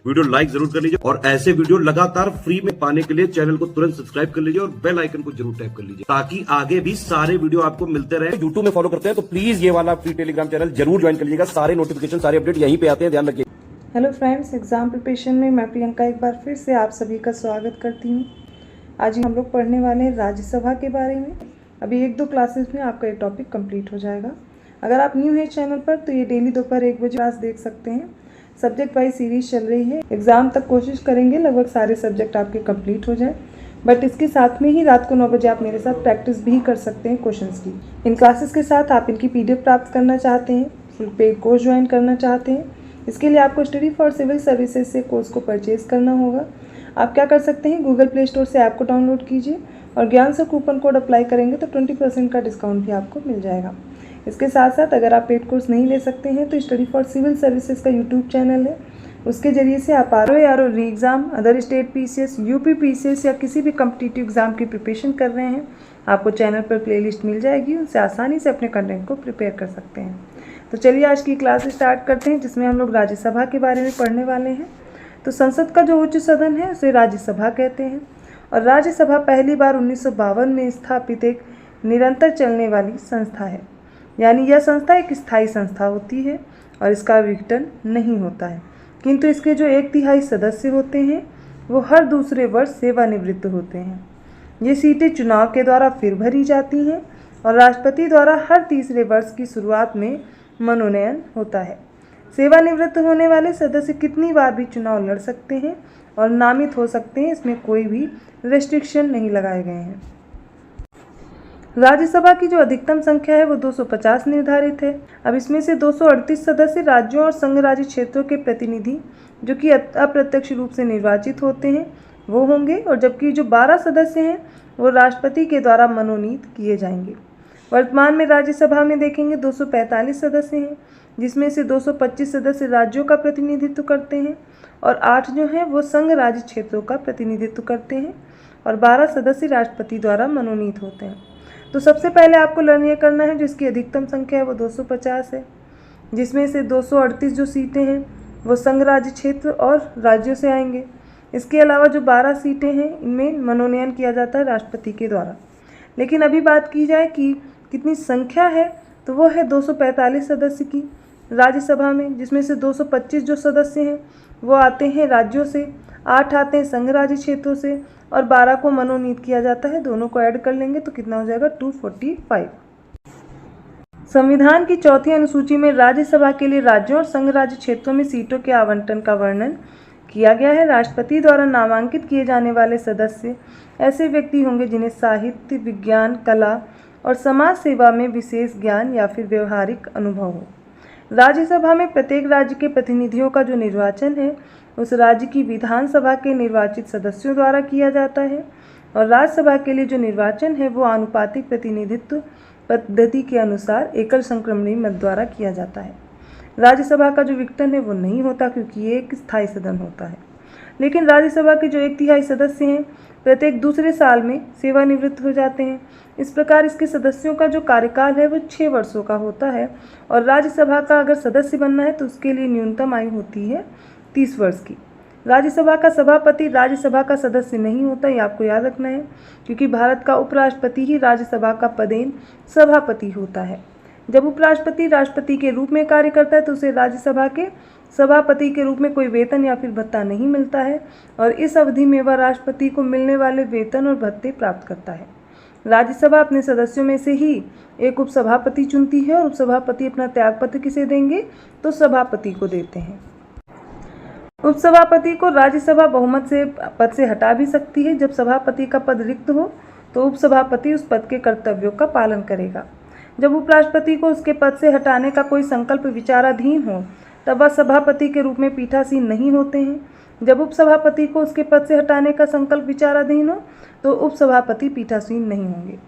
Video like जरूर कर लीजिए और ऐसे वीडियो लगातार फ्री में पाने के लिए चैनल को तुरंत सब्सक्राइब कर लीजिए और बेल आइकन को जरूर टैप कर लीजिए ताकि आगे भी सारे वीडियो आपको मिलते रहे। यूट्यूब में फॉलो करते हैं तो प्लीज ये वाला फ्री टेलीग्राम चैनल जरूर ज्वाइन कर लीजिएगा। सारे नोटिफिकेशन सारे अपडेट यहीं पे आते हैं, ध्यान रखिए। हेलो फ्रेंड्स, एग्जाम प्रिपरेशन में मैं प्रियंका एक बार फिर से आप सभी का स्वागत करती हूँ। आज हम लोग पढ़ने वाले हैं राज्यसभा के बारे में। अभी 1-2 क्लासेस में आपका एक टॉपिक कंप्लीट हो जाएगा। अगर आप न्यू हैं चैनल पर तो ये डेली दोपहर 1 बजे क्लास देख सकते हैं। सब्जेक्ट वाइज सीरीज चल रही है। एग्जाम तक कोशिश करेंगे लगभग सारे सब्जेक्ट आपके कंप्लीट हो जाए, बट इसके साथ में ही रात को 9 बजे आप मेरे साथ प्रैक्टिस भी कर सकते हैं क्वेश्चंस की। इन क्लासेस के साथ आप इनकी PDF प्राप्त करना चाहते हैं, फुल पेड कोर्स ज्वाइन करना चाहते हैं, इसके लिए आपको स्टडी फॉर सिविल सर्विसेज से कोर्स को परचेज करना होगा। आप क्या कर सकते हैं, गूगल प्ले स्टोर से ऐप को डाउनलोड कीजिए और ज्ञान से कूपन कोड अप्लाई करेंगे तो 20% का डिस्काउंट भी आपको मिल जाएगा। इसके साथ साथ अगर आप पेड कोर्स नहीं ले सकते हैं तो स्टडी फॉर सिविल सर्विसेज का यूट्यूब चैनल है, उसके ज़रिए से आप RO री exam, other state PCS, UP PCS या किसी भी कम्पिटिटिव एग्ज़ाम की प्रिपरेशन कर रहे हैं, आपको चैनल पर प्लेलिस्ट मिल जाएगी, उनसे आसानी से अपने कंटेंट को प्रिपेयर कर सकते हैं। तो चलिए आज की क्लास स्टार्ट करते हैं, जिसमें हम लोग राज्यसभा के बारे में पढ़ने वाले हैं। तो संसद का जो उच्च सदन है उसे राज्यसभा कहते हैं और राज्यसभा पहली बार 1952 में स्थापित एक निरंतर चलने वाली संस्था है। यानी यह संस्था एक स्थायी संस्था होती है और इसका विघटन नहीं होता है, किंतु इसके जो 1/3 सदस्य होते हैं वो हर दूसरे वर्ष सेवानिवृत्त होते हैं। ये सीटें चुनाव के द्वारा फिर भरी जाती हैं और राष्ट्रपति द्वारा हर तीसरे वर्ष की शुरुआत में मनोनयन होता है। सेवानिवृत्त होने वाले सदस्य कितनी बार भी चुनाव लड़ सकते हैं और नामित हो सकते हैं, इसमें कोई भी रेस्ट्रिक्शन नहीं लगाए गए हैं। राज्यसभा की जो अधिकतम संख्या है वो 250 निर्धारित है। अब इसमें से 238 सदस्य राज्यों और संघ राज्य क्षेत्रों के प्रतिनिधि जो कि अप्रत्यक्ष रूप से निर्वाचित होते हैं वो होंगे, और जबकि जो 12 सदस्य हैं वो राष्ट्रपति के द्वारा मनोनीत किए जाएंगे। वर्तमान में राज्यसभा में देखेंगे 245 सदस्य हैं, जिसमें से 225 सदस्य राज्यों का प्रतिनिधित्व करते हैं और 8 जो हैं वो संघ राज्य क्षेत्रों का प्रतिनिधित्व करते हैं और 12 सदस्य राष्ट्रपति द्वारा मनोनीत होते हैं। तो सबसे पहले आपको लर्न ये करना है, जो इसकी अधिकतम संख्या है वो 250 है, जिसमें से 238 जो सीटें हैं वो संघ राज्य क्षेत्र और राज्यों से आएंगे। इसके अलावा जो 12 सीटें हैं इनमें मनोनयन किया जाता है राष्ट्रपति के द्वारा। लेकिन अभी बात की जाए कि कितनी संख्या है, तो वो है 245 सदस्य की राज्यसभा में, जिसमें से 225 जो सदस्य हैं वो आते हैं राज्यों से, 8 आते हैं संघ राज्य क्षेत्रों से और 12 को मनोनीत किया जाता है। दोनों को ऐड कर लेंगे तो कितना हो जाएगा, 245। संविधान की 4वीं अनुसूची में राज्यसभा के लिए राज्यों और संघ राज्य क्षेत्रों में सीटों के आवंटन का वर्णन किया गया है। राष्ट्रपति द्वारा नामांकित किए जाने वाले सदस्य ऐसे व्यक्ति होंगे जिन्हें साहित्य, विज्ञान, कला और समाज सेवा में विशेष ज्ञान या फिर व्यवहारिक अनुभव हो। राज्यसभा में प्रत्येक राज्य के प्रतिनिधियों का जो निर्वाचन है उस राज्य की विधानसभा के निर्वाचित सदस्यों द्वारा किया जाता है और राज्यसभा के लिए जो निर्वाचन है वो आनुपातिक प्रतिनिधित्व पद्धति के अनुसार एकल संक्रमणीय मत द्वारा किया जाता है। राज्यसभा का जो विघटन है वो नहीं होता क्योंकि ये एक स्थायी सदन होता है। लेकिन राज्यसभा के जो 1/3 सदस्य हैं प्रत्येक दूसरे साल में सेवानिवृत्त हो जाते हैं। इस प्रकार इसके सदस्यों का जो कार्यकाल है वो 6 वर्षों का होता है और राज्यसभा का अगर सदस्य बनना है तो उसके लिए न्यूनतम आयु होती है 30 वर्ष की। राज्यसभा का सभापति राज्यसभा का सदस्य नहीं होता, ये आपको याद रखना है, क्योंकि भारत का उपराष्ट्रपति ही राज्यसभा का पदेन सभापति होता है। जब उपराष्ट्रपति राष्ट्रपति के रूप में कार्य करता है तो उसे राज्यसभा के सभापति के रूप में कोई वेतन या फिर भत्ता नहीं मिलता है और इस अवधि में वह राष्ट्रपति को मिलने वाले वेतन और भत्ते प्राप्त करता है। राज्यसभा अपने सदस्यों में से ही एक उपसभापति चुनती है और उपसभापति अपना त्यागपत्र किसे देंगे, तो सभापति को देते हैं। उपसभापति को राज्यसभा बहुमत से पद से हटा भी सकती है। जब सभापति का पद रिक्त हो तो उपसभापति उस पद के कर्तव्यों का पालन करेगा। जब उपराष्ट्रपति को उसके पद से हटाने का कोई संकल्प विचाराधीन हो तब वह सभापति के रूप में पीठासीन नहीं होते हैं। जब उपसभापति को उसके पद से हटाने का संकल्प विचाराधीन हो तो उपसभापति पीठासीन नहीं होंगे।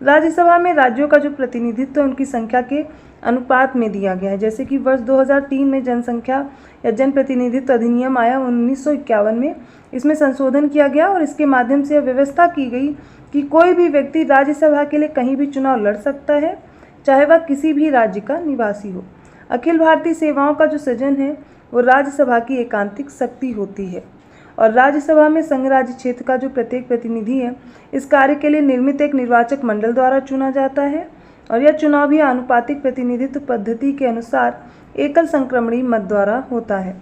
राज्यसभा में राज्यों का जो प्रतिनिधित्व उनकी संख्या के अनुपात में दिया गया है। जैसे कि वर्ष 2003 में जनसंख्या या जनप्रतिनिधित्व अधिनियम आया 1951 में, इसमें संशोधन किया गया और इसके माध्यम से यह व्यवस्था की गई कि कोई भी व्यक्ति राज्यसभा के लिए कहीं भी चुनाव लड़ सकता है, चाहे वह किसी भी राज्य का निवासी हो। अखिल भारतीय सेवाओं का जो सृजन है वो राज्यसभा की एकांतिक शक्ति होती है। और राज्यसभा में संघ राज्य क्षेत्र का जो प्रत्येक प्रतिनिधि है, इस कार्य के लिए निर्मित एक निर्वाचक मंडल द्वारा चुना जाता है और यह चुनाव भी आनुपातिक प्रतिनिधित्व पद्धति के अनुसार एकल संक्रमणीय मत द्वारा होता है।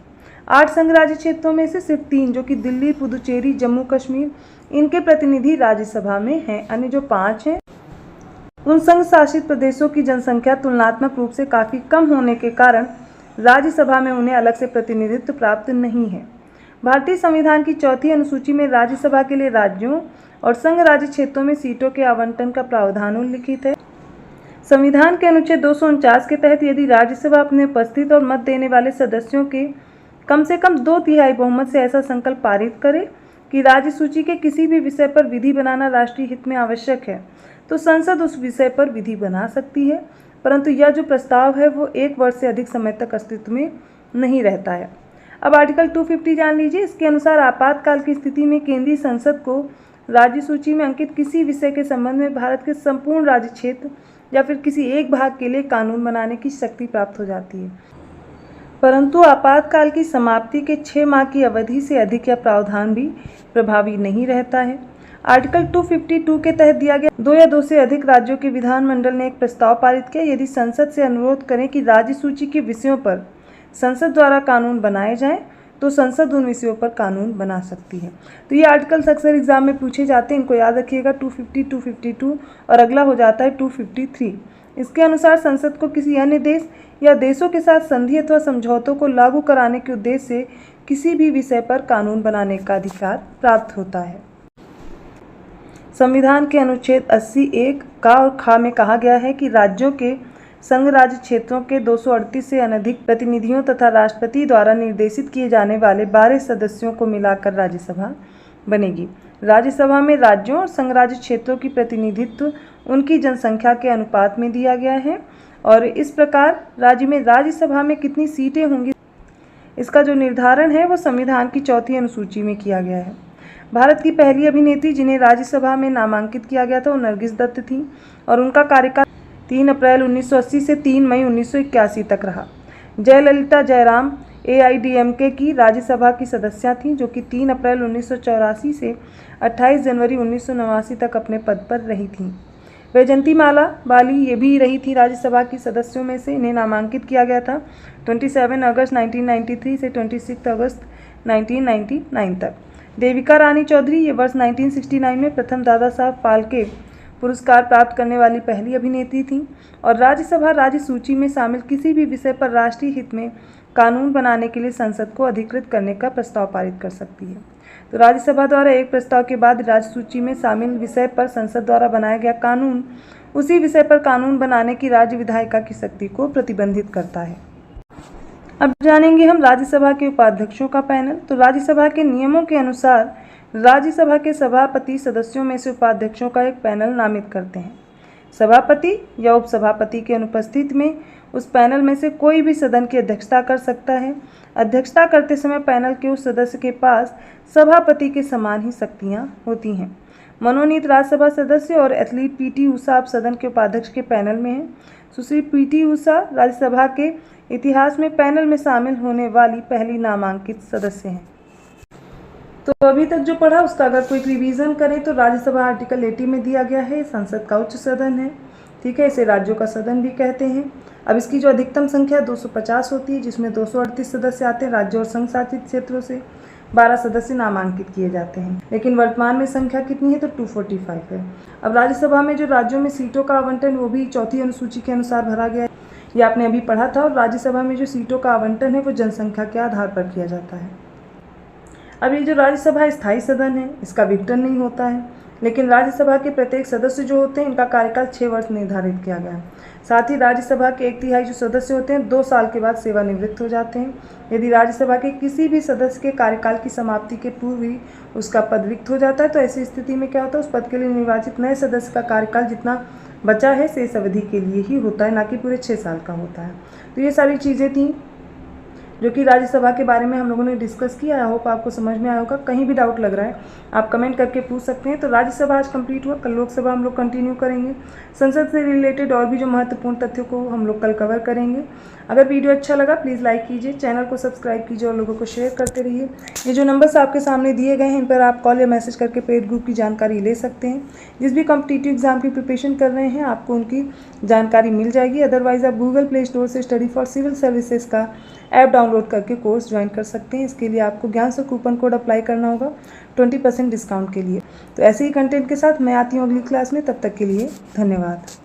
8 संघ राज्य क्षेत्रों में से सिर्फ 3 जो कि दिल्ली, पुदुचेरी, जम्मू कश्मीर, इनके प्रतिनिधि राज्यसभा में हैं। अन्य जो 5 हैं उन संघ शासित प्रदेशों की जनसंख्या तुलनात्मक रूप से काफ़ी कम होने के कारण राज्यसभा में उन्हें अलग से प्रतिनिधित्व प्राप्त नहीं है। भारतीय संविधान की 4वीं अनुसूची में राज्यसभा के लिए राज्यों और संघ राज्य क्षेत्रों में सीटों के आवंटन का प्रावधान उल्लिखित है। संविधान के अनुच्छेद 249 के तहत यदि राज्यसभा अपने उपस्थित और मत देने वाले सदस्यों के कम से कम 2/3 बहुमत से ऐसा संकल्प पारित करे कि राज्य सूची के किसी भी विषय पर विधि बनाना राष्ट्रीय हित में आवश्यक है, तो संसद उस विषय पर विधि बना सकती है, परंतु यह जो प्रस्ताव है वो 1 वर्ष से अधिक समय तक अस्तित्व में नहीं रहता है। अब आर्टिकल 250 जान लीजिए। इसके अनुसार आपातकाल की स्थिति में केंद्रीय संसद को राज्य सूची में अंकित किसी विषय के संबंध में भारत के संपूर्ण राज्य क्षेत्र या फिर किसी एक भाग के लिए कानून बनाने की शक्ति प्राप्त हो जाती है, परंतु आपातकाल की समाप्ति के 6 माह की अवधि से अधिक यह प्रावधान भी प्रभावी नहीं रहता है। आर्टिकल 252 के तहत दिया गया 2 या 2 से अधिक राज्यों के विधानमंडल ने एक प्रस्ताव पारित किया, यदि संसद से अनुरोध करें कि राज्य सूची के विषयों पर संसद द्वारा कानून बनाए जाएं, तो संसद उन विषयों पर कानून बना सकती है। तो ये आर्टिकल्स अक्सर एग्जाम में पूछे जाते हैं, इनको याद रखिएगा। 250, 252 और अगला हो जाता है 253। इसके अनुसार संसद को किसी अन्य देश या देशों के साथ संधि अथवा समझौतों को लागू कराने के उद्देश्य से किसी भी विषय पर कानून बनाने का अधिकार प्राप्त होता है। संविधान के अनुच्छेद 80(1) का और खा में कहा गया है कि राज्यों के संघ राज्य क्षेत्रों के 238 से अनधिक प्रतिनिधियों तथा राष्ट्रपति द्वारा निर्देशित किए जाने वाले 12 सदस्यों को मिलाकर राज्यसभा बनेगी। राज्यसभा में राज्यों और संघ राज्य क्षेत्रों की प्रतिनिधित्व उनकी जनसंख्या के अनुपात में दिया गया है और इस प्रकार राज्य में राज्यसभा में कितनी सीटें होंगी इसका जो निर्धारण है वो संविधान की 4वीं अनुसूची में किया गया है। भारत की पहली अभिनेत्री जिन्हें राज्यसभा में नामांकित किया गया था वो नरगिस दत्त थी और उनका कार्यकाल 3 अप्रैल 1980 से 3 मई 1981 तक रहा। जयललिता जयराम AIDMK की राज्यसभा की सदस्या थीं, जो कि 3 अप्रैल 1984 से 28 जनवरी 1989 तक अपने पद पर रही थीं। वैजयंतीमाला बाली ये भी रही थी राज्यसभा की सदस्यों में से। इन्हें नामांकित किया गया था 27 अगस्त 1993 से 26 अगस्त 1999 तक। देविका रानी चौधरी ये वर्ष 1969 में प्रथम दादा साहब फाल्के पुरस्कार प्राप्त करने वाली पहली अभिनेत्री थी और राज्यसभा राज्य सूची में शामिल किसी भी विषय पर राष्ट्रीय हित में कानून बनाने के लिए संसद को अधिकृत करने का प्रस्ताव पारित कर सकती है। तो राज्यसभा द्वारा एक प्रस्ताव के बाद राज्य सूची में शामिल विषय पर संसद द्वारा बनाया गया कानून उसी विषय पर कानून बनाने की राज्य विधायिका की शक्ति को प्रतिबंधित करता है। अब जानेंगे हम राज्यसभा के उपाध्यक्षों का पैनल। तो राज्यसभा के नियमों के अनुसार राज्यसभा के सभापति सदस्यों में से उपाध्यक्षों का एक पैनल नामित करते हैं। सभापति या उपसभापति के अनुपस्थित में उस पैनल में से कोई भी सदन की अध्यक्षता कर सकता है। अध्यक्षता करते समय पैनल के उस सदस्य के पास सभापति के समान ही शक्तियां होती हैं। मनोनीत राज्यसभा सदस्य और एथलीट PT ऊषा अब सदन के उपाध्यक्ष के पैनल में हैं। सुश्री PT ऊषा राज्यसभा के इतिहास में पैनल में शामिल होने वाली पहली नामांकित सदस्य हैं। तो अभी तक जो पढ़ा उसका अगर कोई रिवीजन करें तो राज्यसभा आर्टिकल 80 में दिया गया है, संसद का उच्च सदन है, ठीक है, इसे राज्यों का सदन भी कहते हैं। अब इसकी जो अधिकतम संख्या 250 होती है, जिसमें 238 सदस्य आते हैं राज्यों और संघ शासित क्षेत्रों से, 12 सदस्य नामांकित किए जाते हैं। लेकिन वर्तमान में संख्या कितनी है तो 245 है। अब राज्यसभा में जो राज्यों में सीटों का आवंटन वो भी 4वीं अनुसूची के अनुसार भरा गया है, ये आपने अभी पढ़ा था। और राज्यसभा में जो सीटों का आवंटन है वो जनसंख्या के आधार पर किया जाता है। अब ये जो राज्यसभा स्थायी सदन है इसका विघटन नहीं होता है, लेकिन राज्यसभा के प्रत्येक सदस्य जो होते हैं इनका कार्यकाल 6 वर्ष निर्धारित किया गया है। साथ ही राज्यसभा के 1/3 जो सदस्य होते हैं 2 साल के बाद सेवानिवृत्त हो जाते हैं। यदि राज्यसभा के किसी भी सदस्य के कार्यकाल की समाप्ति के पूर्व ही उसका पद रिक्त हो जाता है तो ऐसी स्थिति में क्या होता है, उस पद के लिए निर्वाचित नए सदस्य का कार्यकाल जितना बचा है शेष अवधि के लिए ही होता है, ना कि पूरे 6 साल का होता है। तो ये सारी चीज़ें थी जो कि राज्यसभा के बारे में हम लोगों ने डिस्कस किया। आई होप आपको समझ में आया होगा। कहीं भी डाउट लग रहा है आप कमेंट करके पूछ सकते हैं। तो राज्यसभा आज कंप्लीट हुआ, कल लोकसभा हम लोग कंटिन्यू करेंगे। संसद से रिलेटेड और भी जो महत्वपूर्ण तथ्यों को हम लोग कल कवर करेंगे। अगर वीडियो अच्छा लगा प्लीज़ लाइक कीजिए, चैनल को सब्सक्राइब कीजिए और लोगों को शेयर करते रहिए। ये जो नंबर्स आपके सामने दिए गए हैं इन पर आप कॉल या मैसेज करके पेड ग्रुप की जानकारी ले सकते हैं। जिस भी कॉम्पिटिटिव एग्जाम की प्रिपरेशन कर रहे हैं आपको उनकी जानकारी मिल जाएगी। अदरवाइज़ आप गूगल प्ले स्टोर से स्टडी फॉर सिविल सर्विसेज का ऐप डाउनलोड करके कोर्स ज्वाइन कर सकते हैं। इसके लिए आपको ज्ञान से कूपन कोड अप्लाई करना होगा 20% डिस्काउंट के लिए। तो ऐसे ही कंटेंट के साथ मैं आती हूँ अगली क्लास में। तब तक के लिए धन्यवाद।